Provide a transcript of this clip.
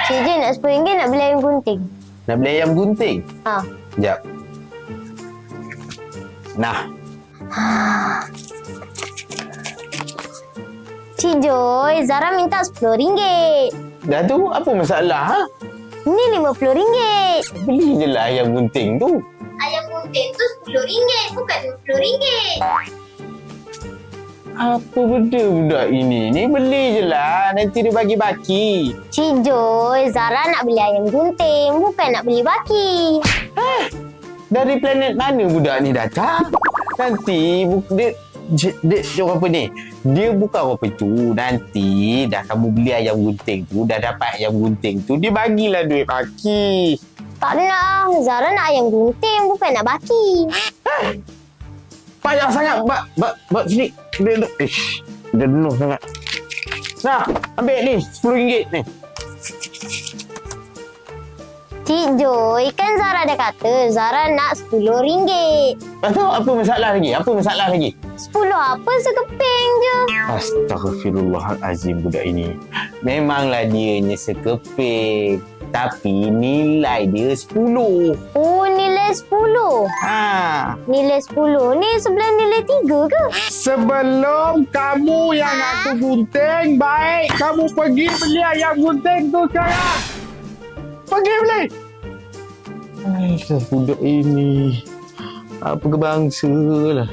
Cik Je nak RM10 nak beli ayam gunting. Nak beli ayam gunting? Ha. Sekejap. Nah. Cik Joy, Zara minta RM10. Dah tu apa masalah? Ha? Ni RM50. Beli je lah ayam gunting tu. Ayam gunting tu RM10, bukan RM50. Apa benda budak ini? Ni beli je lah. Nanti dia bagi baki. Cik Joy, Zara nak beli ayam gunting, bukan nak beli baki. Dari planet mana budak ni datang? Nanti dia apa ni? Dia bukan apa tu. Nanti dah kamu beli ayam gunting tu, dah dapat ayam gunting tu, dia bagilah duit baki. Tak nak. Zara nak ayam gunting, bukan nak baki. Payah sangat. Bak sini. Dia denuh sangat. Nah, ambil ni RM10 ni. Cik Joy, kan Zara dah kata Zara nak RM10. Lepas tu apa masalah lagi? Apa masalah lagi? 10 apa, sekeping je. Astaghfirullahalazim budak ini. Memanglah dia sekeping. Tapi nilai dia 10. Oh, nilai 10. Ha. Nilai 10 ni sebelah nilai 3 ke? Sebelum kamu yang nak tu gunting, baik kamu pergi beli ayam gunting tu sekarang. Pergi beli. Budak ini. Apa kebangsa lah.